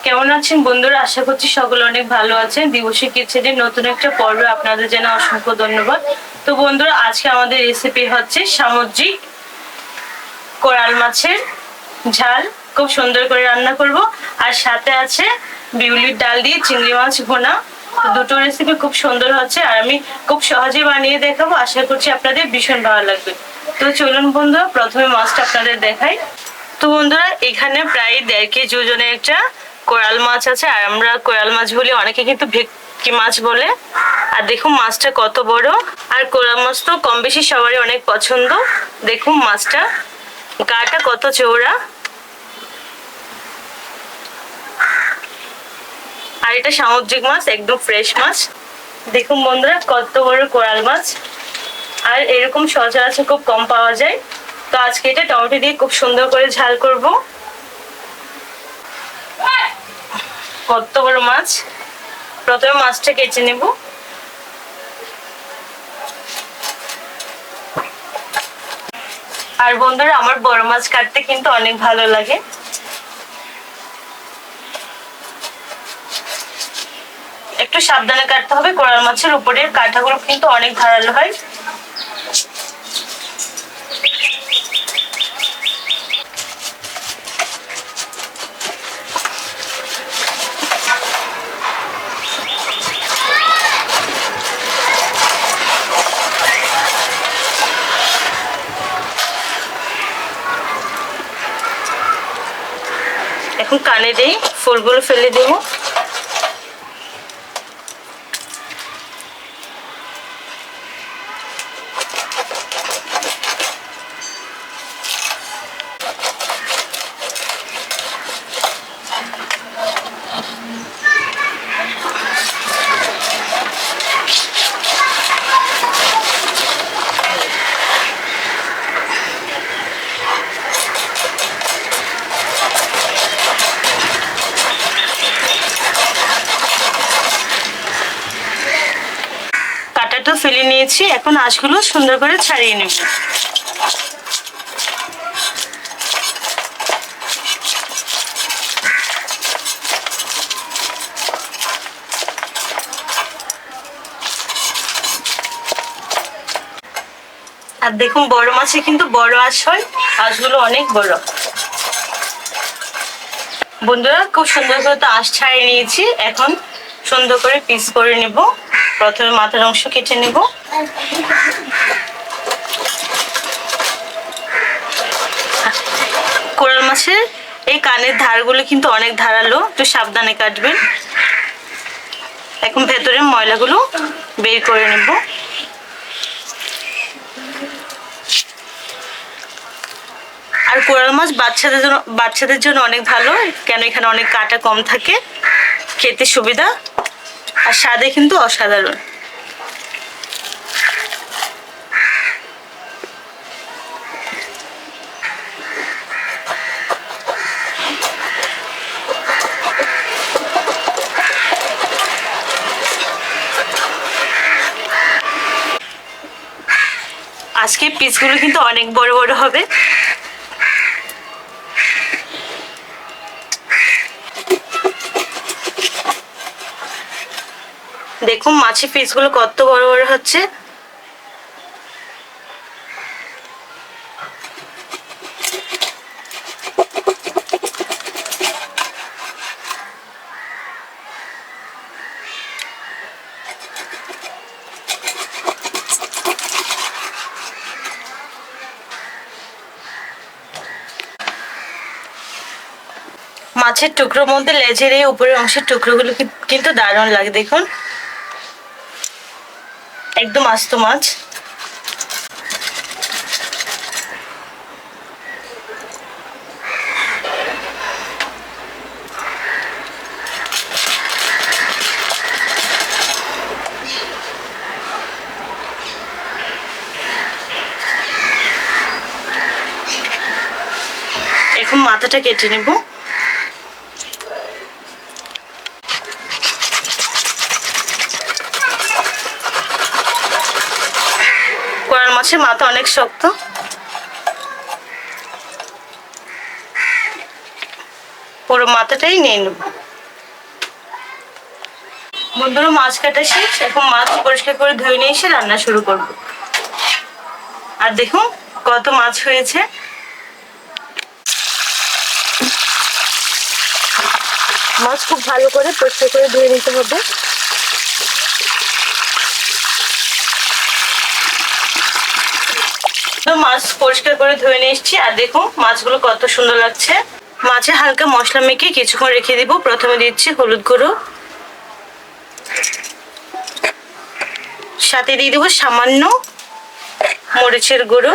কেমন আছেন বন্ধুরা? আশা করছি সকলে অনেক ভালো আছেন। দিবসী কিচেনের নতুন একটা পর্বে আপনাদের জন্য অসংখ্য ধন্যবাদ। তো বন্ধুরা, আজকে আমাদের রেসিপি হচ্ছে সামুদ্রিক কোরাল মাছের ঝাল। খুব সুন্দর করে রান্না করব, আর সাথে আছে বিউলির ডাল দিয়ে চিংড়ি মাছ ভুনা। দুটো রেসিপি খুব সুন্দর হচ্ছে, আর আমি খুব সহজে বানিয়ে দেখাবো। আশা করছি আপনাদের ভীষণ ভালো লাগবে। তো চলুন বন্ধুরা, প্রথমে মাছটা আপনাদের দেখাই। তো বন্ধুরা, এখানে প্রায় 1.5 কেজি ওজনের একটা কোরাল মাছ আছে, আর আমরা কোরাল মাছ বলি, অনেকে কিন্তু ভেটকি মাছ বলে। আর দেখুন মাছটা কত বড়, আর কোরাল মাছ তো কম বেশি সবারই অনেক পছন্দ। দেখুন মাছটা গাটা কত চওড়া, আর এটা সামুদ্রিক মাছ, একদম ফ্রেশ মাছ। দেখুন বন্ধুরা কত বড় কোরাল মাছ, আর এরকম সচরাচর খুব কম পাওয়া যায়। তো আজকে এটা টমেটো দিয়ে খুব সুন্দর করে ঝাল করব। কত বড় মাছ, প্রথমে মাছটা কেটে নেব। আর বন্ধুরা, আমার বড় মাছ কাটতে কিন্তু অনেক ভালো লাগে। একটু সাবধানে কাটতে হবে, কোরাল মাছের উপরের কাঁটাগুলো কিন্তু অনেক ধারালো হয়। এখন কানে দিয়ে ফুলগুলো ফেলে দেবো। কাঁটাটা ফেলে নিয়েছি, এখন আঁশগুলো সুন্দর করে ছাড়িয়ে নেব। আর দেখুন বড় মাছে কিন্তু বড় আঁশ হয়, আঁশগুলো অনেক বড়। বন্ধুরা, খুব সুন্দর করে তো আঁশ ছাড়িয়ে নিয়েছি, এখন সুন্দর করে পিস করে নেব। প্রথমে মাথার অংশ কেটে নেব। কোরাল মাছের এই কানের ধারগুলো কিন্তু অনেক ধারালো, একটু সাবধানে কাটবেন। এখন ভেতরের ময়লাগুলো বের করে নেব। আর কোরাল মাছ বাচ্চাদের জন্য অনেক ভালো, কেন এখানে অনেক কাঁটা কম থাকে, খেতে সুবিধা, আর স্বাদে কিন্তু অসাধারণ। আজকে পিসগুলো কিন্তু অনেক বড় বড় হবে। দেখুন মাছের পিসগুলো কত বড় বড় হচ্ছে। মাছের টুকরোর মধ্যে লেজের এই উপরের অংশের টুকরোগুলো কিন্তু দারুণ লাগে। দেখুন একদম আস্ত মাছ। এখন মাথাটা কেটে নেব। কোরাল মাছের মাথা অনেক শক্ত, পুরো মাথাটাই নিয়ে নেব। বন্ধুরা মাছ কাটা শেষ, এখন মাছ পরিষ্কার করে ধুয়ে নিয়ে এসে রান্না শুরু করব। আর দেখুন কত মাছ হয়েছে। মাছ খুব ভালো করে পরিষ্কার করে ধুয়ে নিতে হবে। মাছ পরিষ্কার করে ধুয়ে নিয়ে এসেছি, আর দেখুন মাছগুলো কত সুন্দর লাগছে। মাছে হালকা মশলা মেখে কিছুক্ষণ রেখে দিব। প্রথমে দিচ্ছি হলুদ গুঁড়ো, সাথে দিয়ে দেবো সামান্য মরিচের গুঁড়ো,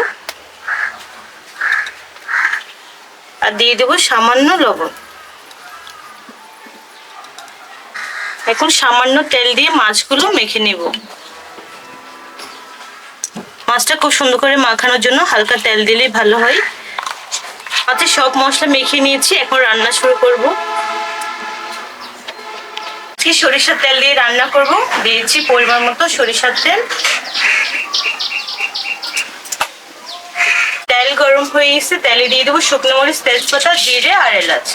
আর দিয়ে দেবো সামান্য লবণ। এখন সামান্য তেল দিয়ে মাছগুলো মেখে নেব। মাছটা খুব সুন্দর করে মাখানোর জন্য হালকা তেল দিলেই ভালো হয়। মাছে সব মশলা মেখে নিয়েছি, এখন রান্না শুরু করব। সরিষার তেল দিয়ে রান্না করব। দিয়েছি পরিমাণ মতো সরিষার তেল। তেল গরম হয়ে গেছে, তেলে দিয়ে দেবো শুকনো মরিচ, তেজপাতা, জিরে আর এলাচ।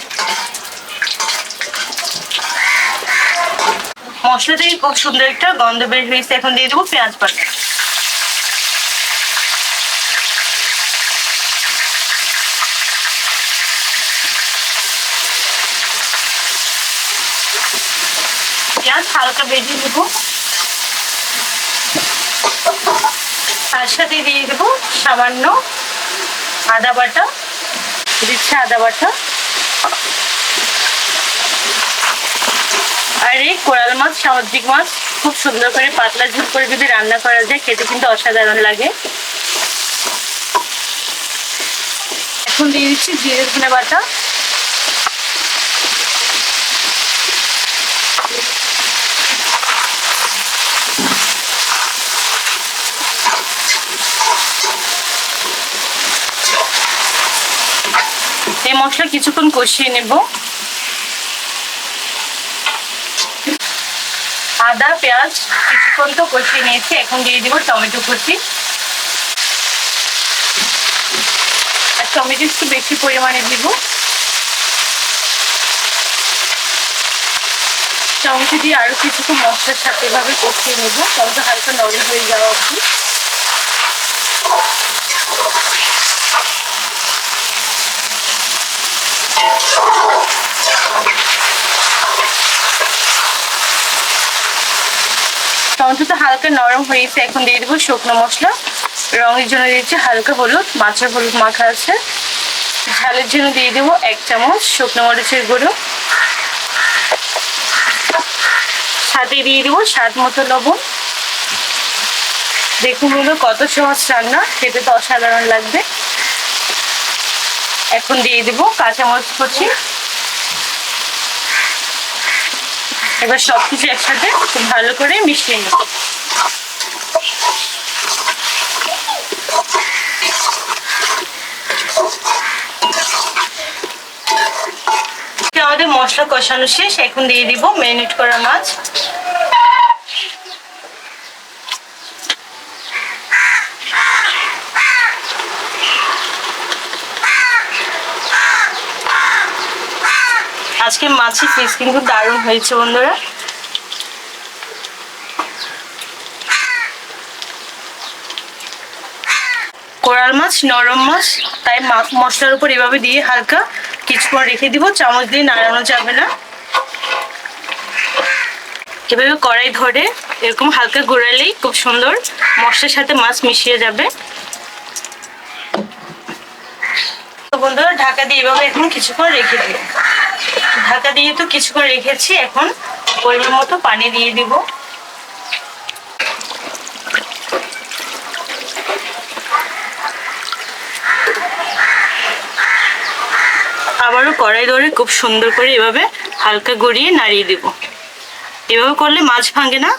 মশলা থেকে খুব সুন্দর একটা গন্ধ বের হয়েছে। এখন দিয়ে দেবো পেঁয়াজ বাটা। পেঁয়াজ হালকা ভেজে দেবো, তার সাথে দিয়ে দেবো সামান্য আদা বাটা। দিচ্ছে আদা বাটা। আর এই কোরাল মাছ, সামুদ্রিক মাছ খুব সুন্দর করে পাতলা ঝোল করে যদি রান্না করা যায়, খেতে কিন্তু অসাধারণ লাগে। এখন দিয়ে দিচ্ছি জিরে ধনে বাটা। এই মশলা কিছুক্ষণ কষিয়ে নেব। আদা পেঁয়াজ কিছুক্ষণ তো কষিয়ে নিয়েছি, এখন দিয়ে দিব টমেটো কুচি। আর টমেটো একটু বেশি পরিমাণে দিব। টমেটো দিয়ে আরো কিছুক্ষণ মশলার সাথে এভাবে কষিয়ে নেব, টমেটো হালকা নরম হয়ে যাওয়া অবধি। টমেটোটা হালকা নরম হয়েছে, এখন দিয়ে দেবো শুকনো মশলা। রঙের জন্য দিয়েছি হালকা হলুদ, মাছের হলুদ মাখা আছে। ঝালের জন্য দিয়ে দেবো 1 চামচ শুকনো মরিচের গুঁড়ো, সাথে দিয়ে দেবো স্বাদ মতো লবণ। দেখুন হলো কত সহজ রান্না, খেতে তো অসাধারণ লাগবে। এখন দিয়ে দেবো কাঁচামরিচ কুচি। এবার সবকিছু একসাথে খুব ভালো করে মিশিয়ে নেব। আমাদের মশলা কষানো শেষ, এখন দিয়ে দিব ম্যারিনেট করা মাছ। আজকে মাছের পিস কিন্তু দারুণ হয়েছে বন্ধুরা। কোরাল মাছ নরম মাছ, তাই মশলার উপর এভাবে দিয়ে হালকা কিছুক্ষণ রেখে দিব। চামচ দিয়ে নাড়ানো যাবে না। এভাবে কড়াই ধরে এরকম হালকা ঘোরালেই খুব সুন্দর মশলার সাথে মাছ মিশিয়ে যাবে। তো বন্ধুরা ঢাকা দিয়ে এভাবে এখন কিছুক্ষণ রেখে দিব। ঢাকা দিয়ে তো কিছুক্ষণ রেখেছি, এখন পরিমাণ মতো পানি দিয়ে দিব। আবারও কড়াই ধরে খুব সুন্দর করে এভাবে হালকা গড়িয়ে নাড়িয়ে দেব। এভাবে করলে মাছ ভাঙে না।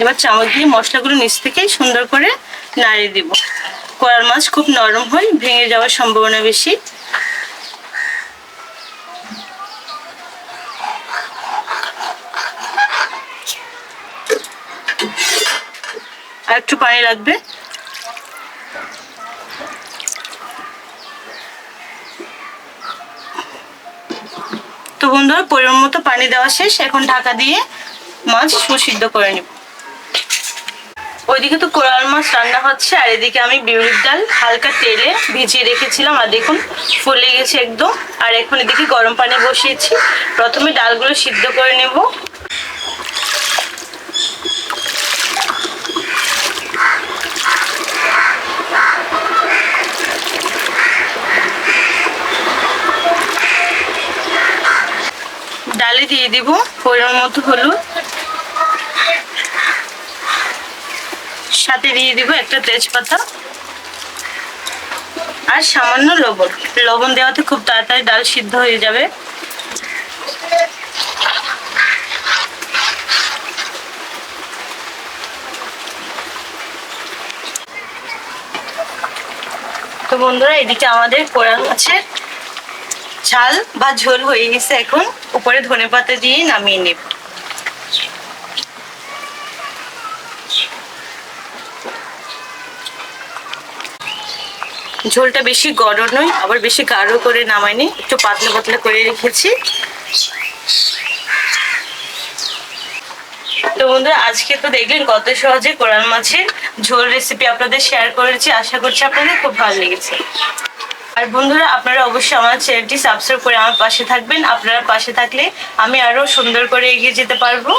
এবার চামচ দিয়ে মশলাগুলো নিচ থেকে সুন্দর করে নাড়িয়ে দিব। কোরাল মাছ খুব নরম হয়, ভেঙে যাওয়ার সম্ভাবনা বেশি। আর একটু পানি লাগবে। তো বন্ধুরা পরিমাণ মতো পানি দেওয়া শেষ, এখন ঢাকা দিয়ে মাছ সুসিদ্ধ করে নিব। ওইদিকে তো কোরাল মাছ রান্না হচ্ছে, আর এদিকে আমি বিউলির ডাল হালকা তেলে ভিজিয়ে রেখেছিলাম, আর দেখুন ফুলে গেছে একদম। আর এখন এদিকে গরম পানি বসিয়েছি, প্রথমে ডালগুলো সিদ্ধ করে নেব। ডালে দিয়ে দিব পরিমাণ মতো হলুদ, সাথে দিয়ে দিব একটা তেজপাতা আর সামান্য লবণ। লবণ দেওয়াতে খুব তাড়াতাড়ি ডাল সিদ্ধ হয়ে যাবে। তো বন্ধুরা এদিকে আমাদের কোরাল মাছের ঝাল বা ঝোল হয়ে গেছে, এখন উপরে ধনেপাতা দিয়ে নামিয়ে নেব। ঝোলটা বেশি গরম নয়, আবার বেশি গাঢ় করে নামাইনি, একটু পাতলা পাতলা করে রেখেছি। তো বন্ধুরা আজকে তো দেখলেন কত সহজে কোরাল মাছের ঝোল রেসিপি আপনাদের শেয়ার করেছি, আশা করছি আপনাদের খুব ভালো লেগেছে। আর বন্ধুরা আপনারা অবশ্যই আমার চ্যানেলটি সাবস্ক্রাইব করে আমার পাশে থাকবেন, আপনারা পাশে থাকলে আমি আরো সুন্দর করে এগিয়ে যেতে পারবো।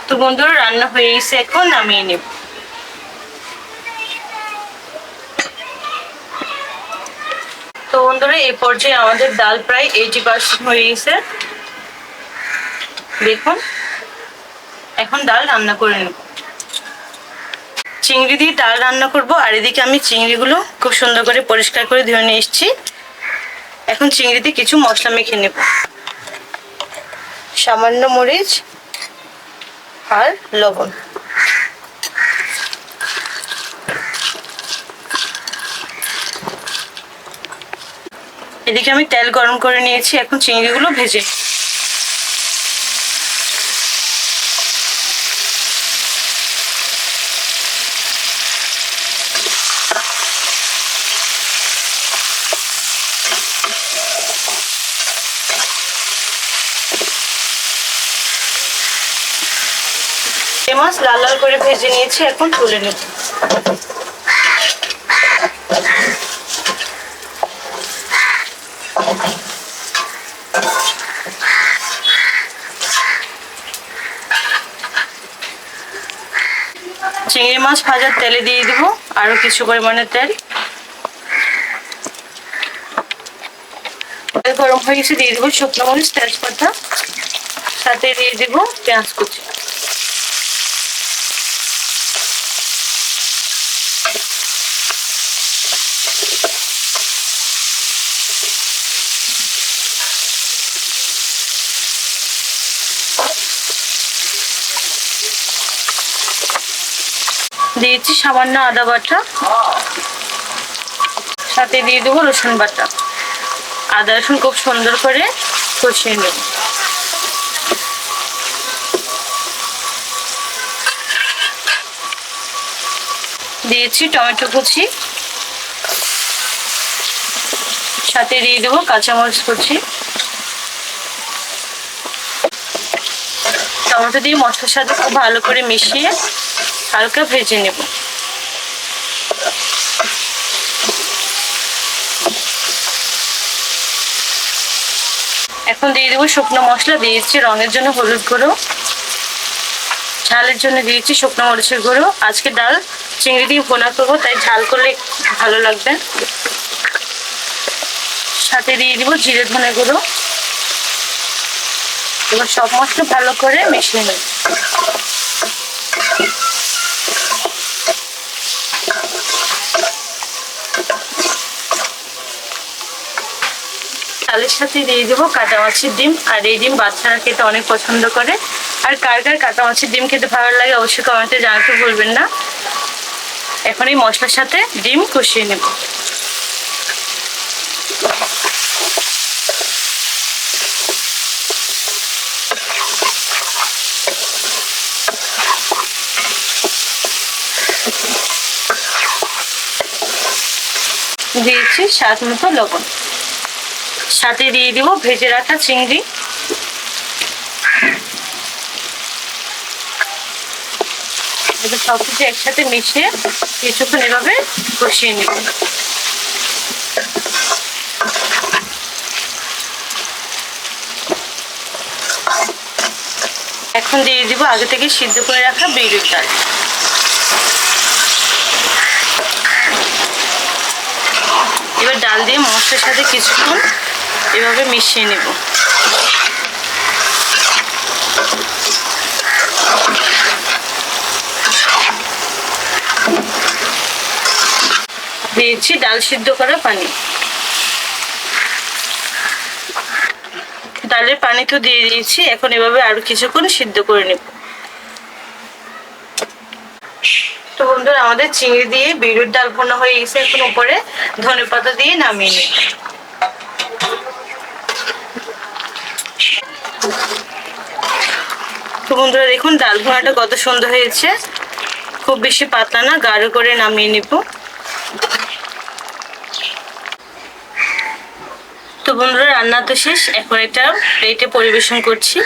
তো বন্ধুরা রান্না হয়ে গেছে, এখন নামিয়ে নেব। তো বন্ধুরা এই পর্যায়ে আমাদের ডাল প্রায় 80% হয়ে গেছে, দেখুন। এখন ডাল রান্না করে নেব। চিংড়ি দিয়ে ডাল রান্না করব, আর এদিকে আমি চিংড়িগুলো খুব সুন্দর করে পরিষ্কার করে ধুয়ে নিয়ে এসেছি। এখন চিংড়িতে কিছু মশলা মেখে নেব, সামান্য মরিচ আর লবণ। এদিকে আমি তেল গরম করে নিয়েছি, এখন চিংড়িগুলো ভেজে মাছ লাল লাল করে ভেজে নিয়েছি, এখন তুলে নেব। চিংড়ি মাছ ভাজার তেলে দিয়ে দিব আরো কিছু পরিমাণে তেল। গরম হয়ে গেছে, দিয়ে দিব শুকনো মরিচ তেজপাতা, সাথে দিয়ে দিব পেঁয়াজ কুচি। দিয়েছি সামান্য আদা বাটা, সাথে দিয়ে দেবো রসুন বাটা। আদা রসুন খুব সুন্দর করে কষিয়ে নেব। দিয়েছি টমেটো কুচি, সাথে দিয়ে দেবো কাঁচামরিচ কুচি। টমেটো দিয়ে মশলার সাথে খুব ভালো করে মিশিয়ে হালকা ভেজে নেব। এখন দিয়ে দেবো শুকনো মশলা, দিয়েছি রঙের জন্য হলুদ গুঁড়ো, ঝালের জন্য দিয়েছি শুকনো মরিচের গুঁড়ো। আজকে ডাল চিংড়ি দিয়ে ভোনা করবো, তাই ঝাল করলে ভালো লাগবে। সাথে দিয়ে দিব জিরে ধনে গুঁড়ো। এবার সব মশলা ভালো করে মিশিয়ে নেব। ডালের সাথে দিয়ে দেবো কাটা মাছের ডিম, আর এই ডিম বাচ্চারা খেতে অনেক পছন্দ করে। আর কার কার কাটা মাছের ডিম খেতে ভালো লাগে অবশ্যই কমেন্টে জানাতে ভুলবেন না। এখন এই মশলার সাথে ডিম কষিয়ে নেব। দিয়েছি স্বাদ মতো লবণ। সাথে দিয়ে দিব ভেজে রাখা চিংড়ি। এবার সবকিছু একসাথে মিশিয়ে কিছুক্ষণ এভাবে কষিয়ে নেব। এখন দিয়ে দিব আগে থেকে সিদ্ধ করে রাখা বিউলির ডাল। এবার ডাল দিয়ে মশলার সাথে কিছুক্ষণ এভাবে মিশিয়ে নেব। দিয়েছি ডাল সিদ্ধ করা পানি। ডালের পানি তো দিয়ে দিয়েছি, এখন এভাবে আরো কিছুক্ষণ সিদ্ধ করে নেব। তো বন্ধুরা আমাদের চিংড়ি দিয়ে বিউলির ডাল ভুনা হয়ে গেছে। এখন উপরে ধনেপাতা দিয়ে নামিয়ে নেব। তো বন্ধুরা দেখুন ডাল ভুনাটা কত সুন্দর হয়েছে, খুব বেশি পাতলা না, গাঢ় করে নামিয়ে নেব। তো বন্ধুরা রান্না তো শেষ, এখন একটা প্লেটে পরিবেশন করছি।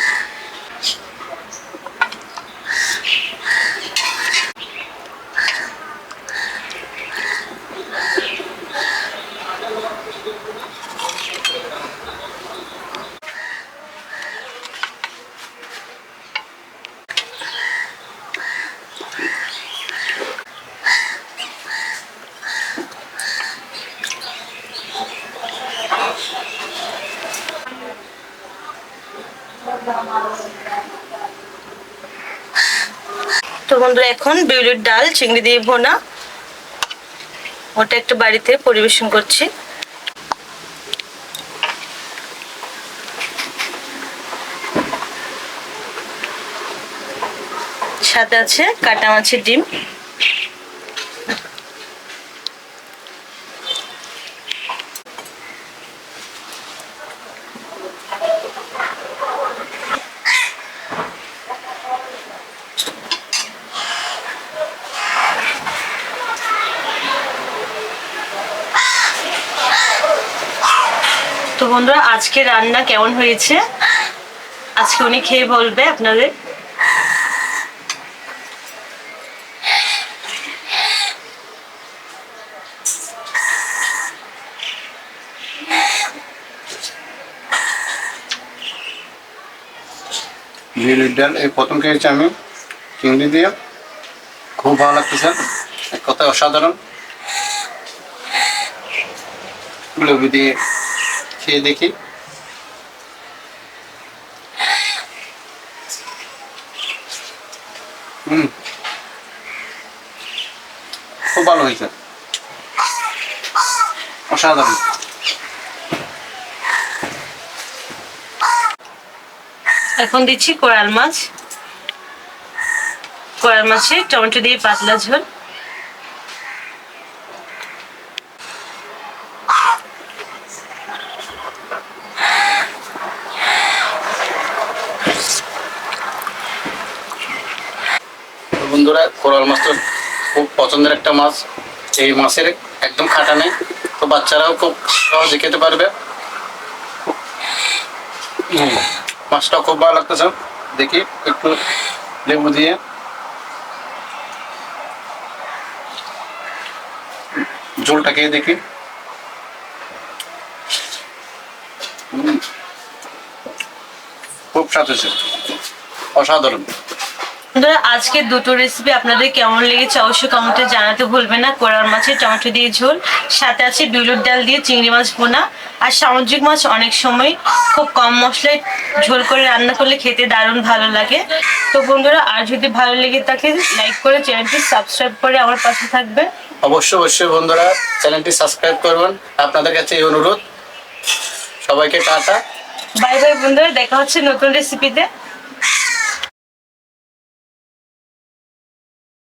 তো বন্ধুরা এখন বিউলির ডাল চিংড়ি দিয়ে ভুনা ওটা একটু বাড়িতে পরিবেশন করছি। সাথে আছে কাটা মাছের ডিম। তো বন্ধুরা আজকে রান্না কেমন হয়েছে আজকে উনি খেয়ে বলবে আপনাদের। বিউলির ডাল এই প্রথম খেয়েছি আমি চিংড়ি দিয়ে, খুব ভালো লাগতেছে, এক কথায় অসাধারণ। লেবু দিয়ে খেয়ে দেখি। খুব ভালো হয়েছে, অসাধারণ। এখন দিচ্ছি কোরাল মাছ। কোরাল মাছে টমেটো দিয়ে পাতলা ঝোল। বন্ধুরা কোরাল মাছ তো খুব পছন্দের একটা মাছ, এই মাছের একদম খাটা নেই, তো বাচ্চারাও খুব সহজে খেতে পারবে। মাছটা খুব ভালো লাগতেছে, দেখি একটু লেবু দিয়ে ঝোলটা খেয়ে দেখি। খুব স্বাদ হয়েছে, অসাধারণ। বন্ধুরা আজকে দুটো রেসিপি আপনাদের কেমন লেগেছে অবশ্যই কমেন্টে জানাতে ভুলবেন না। কোরাল মাছের টমেটো দিয়ে ঝোল, সাথে আছে বিউলির ডাল দিয়ে চিংড়ি মাছ ভুনা। আর সামুদ্রিক মাছ অনেক সময় খুব কম মশলায় ঝোল করে রান্না করলে খেতে দারুণ ভালো লাগে। তো বন্ধুরা আর যদি ভালো লেগে থাকে লাইক করে চ্যানেলটি সাবস্ক্রাইব করে আমার পাশে থাকবেন। অবশ্যই বন্ধুরা চ্যানেলটি সাবস্ক্রাইব করবেন, আপনাদের কাছে এই অনুরোধ। সবাইকে টাটা, বাই বাই বন্ধুরা, দেখা হচ্ছে নতুন রেসিপিতে।